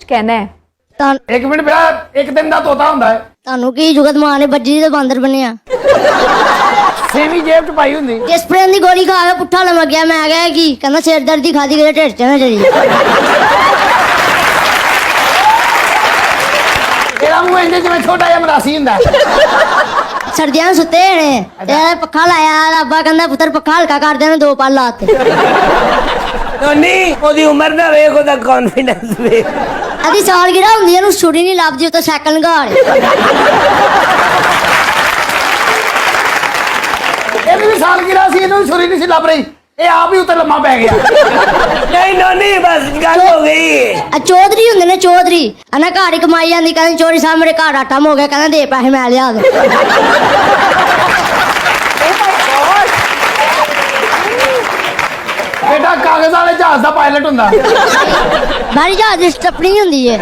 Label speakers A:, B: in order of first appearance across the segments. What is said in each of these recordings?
A: कहना है?
B: एक मिनट बेटा, एक दिन का तोता होता है।
C: ਤੁਹਾਨੂੰ ਕੀ ਜੁਗਤ ਮਾਂ ਨੇ ਬੱਜੀ ਤੇ ਬਾਂਦਰ ਬਣਿਆ
B: सेवी जेब च पाई होंगी।
C: ਜੇ ਸਪਰੇਨ ਦੀ ਗੋਲੀ ਖਾ ਕੇ ਪੁੱਠਾ ਲਮਕ ਗਿਆ ਮੈਂ ਕਿਹਾ ਕੀ ਕਹਿੰਦਾ ਸਿਰ ਦਰਦ ਦੀ ਖਾਦੀ ਕਿਤੇ ਢਿੱਡ ਚ ਨਾ ਚੜੀ
B: तेरा मुंह इंजे जिवें छोटा जिहा मरासी हुंदा है।
C: ਸਰਦੀਆਂ ਨੂੰ ਸੁੱਤੇ ਨੇ ਤੇ ਪੱਖਾ ਲਾਇਆ ਰੱਬਾ ਕਹਿੰਦਾ ਪੁੱਤਰ ਪੱਖਾ ਹਲਕਾ ਕਰ ਦੇ ਨੇ 2 ਪਲ ਲਾਤੇ
D: ਨੋਨੀ ਉਹਦੀ ਉਮਰ ਨਾ ਵੇਖ ਉਹਦਾ ਕੌਨਫੀਡੈਂਸ ਵੇਖ
C: ਅਦੀ ਸਾਲਗਿਰਾ ਹੁੰਦੀ ਇਹਨੂੰ ਛੁਰੀ ਨਹੀਂ ਲੱਭਦੀ ਉਹ ਤਾਂ ਸਾਈਕਲ ਲੰਘਾੜ
B: ਇਹਦੀ ਵੀ ਸਾਲਗਿਰਾ ਸੀ, ਇਹਨੂੰ ਛੁਰੀ ਨਹੀਂ ਸੀ ਲੱਭ ਰਹੀ, ਇਹ ਆਪ ਹੀ ਉੱਤੇ ਲੰਮਾ ਪੈ ਗਿਆ।
D: ਨਹੀਂ ਨੋਨੀ ਬਸ ਗੱਲ ਹੋ ਗਈ।
C: ਆ ਚੌਧਰੀ ਹੁੰਦੇ ਨੇ ਚੌਧਰੀ ਅਨਾ ਘਰ ਹੀ ਕਮਾਈ ਜਾਂਦੀ ਕਹਿੰਦੇ ਚੋਰੀ ਸਾਹਿਬ ਮੇਰੇ ਘਰ ਆਟਾ ਹੋ ਗਿਆ ਕਹਿੰਦਾ ਦੇ ਪੈਸੇ ਮੈਂ ਲਿਆ ਦੋ
B: बेटा कागज वाले जहाज का पायलट हुंदा।
C: ਬਾਰੀ ਜਹਾਜ਼ ਦੀ ਸਟੱਪਣੀ ਹੁੰਦੀ ਹੈ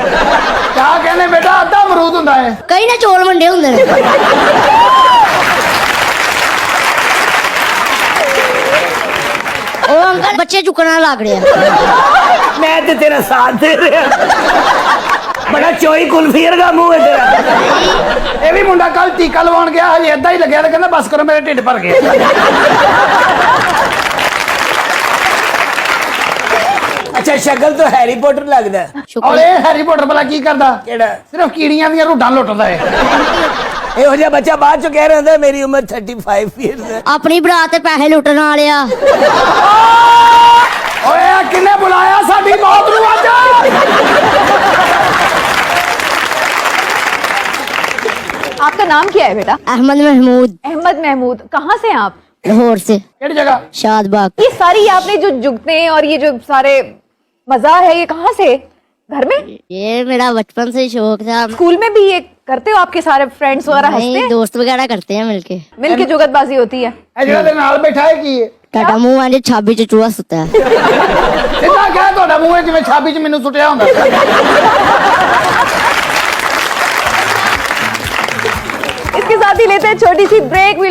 B: क्या कहने बेटा, अद्धा अमरूद हुंदा है।
C: ਕਈ ਨਾ ਚੋਲ ਵੰਡੇ ਹੁੰਦੇ ਨੇ ਉਹ ਅੰਕਲ ਬੱਚੇ ਚੁੱਕਣਾ ਲੱਗ ਰਿਹਾ
D: ਮੈਂ ਤੇ ਤੇਰਾ ਸਾਥ ਦੇ ਰਿਹਾ ਬੜਾ ਚੋਈ ਕੁਲਫੀ ਵਰਗਾ ਮੂੰਹ ਹੈ ਤੇਰਾ।
B: ਇਹ ਵੀ ਮੁੰਡਾ ਕੱਲ ਟੀਕਾ ਲਵਾਉਣ ਗਿਆ, ਹਜੇ ਏਦਾਂ ਹੀ ਲੱਗਿਆ ਤੇ ਕਹਿੰਦਾ ਬਸ ਕਰੋ ਮੇਰੇ ਢਿੱਡ ਭਰ ਗਿਆ।
D: ਅੱਛਾ ਸ਼ਕਲ ਤੋਂ ਹੈਰੀ ਪੋਟਰ ਲੱਗਦਾ।
B: ਔਰ ਇਹ ਹੈਰੀ ਪੋਟਰ ਭਲਾ ਕੀ ਕਰਦਾ?
D: ਕਿਹੜਾ?
B: ਸਿਰਫ ਕੀੜੀਆਂ ਦੀਆਂ ਰੂਡਾਂ ਲੁੱਟਦਾ ਹੈ।
D: ਇਹੋ ਜਿਹਾ ਬੱਚਾ ਬਾਅਦ ਚ ਕਹਿ ਰਿਹਾ ਹੁੰਦਾ ਮੇਰੀ ਉਮਰ 35 ਇਅਰਸ ਹੈ।
C: ਆਪਣੀ ਬਰਾਤ ਤੇ ਪੈਸੇ ਲੁੱਟਣ ਵਾਲਿਆ
B: ਓਏ ਆ ਕਿੰਨੇ ਬੁਲਾਇਆ ਸਾਡੀ ਮੌਤ ਨੂੰ ਅੱਜ?
A: आपका नाम क्या है बेटा?
C: अहमद महमूद
A: अहमद महमूद। कहाँ से हैं आप?
C: लाहौर से
B: ਕਿਹੜੀ ਜਗ੍ਹਾ?
C: शादबाग
A: ये सारी आपने जो जुगते और ये जो सारे मजा है ये कहाँ से? घर में?
C: ये मेरा बचपन से शौक था
A: स्कूल में भी ये करते हो? आपके सारे फ्रेंड्स वगैरह हंसते
C: नहीं
A: हैं?
C: दोस्त वगैरह करते हैं मिलके
A: मिलके जुगतबाजी होती है?
B: ਇਹ ਜਿਹੜਾ ਦੇ ਨਾਲ ਬੈਠਾ ਹੈ ਕੀ ਹੈ?
C: टाटा मुंह वाले छाबी च चूहा सुता है
B: ਸਿੱਧਾ ਕਹਿ ਤੁਹਾਡਾ ਮੂੰਹ ਜਿਵੇਂ ਛਾਬੀ 'ਚ ਮੈਨੂੰ ਸੁੱਟਿਆ ਹੁੰਦਾ।
A: इसके साथ ही लेते हैं छोटी सी ब्रेक।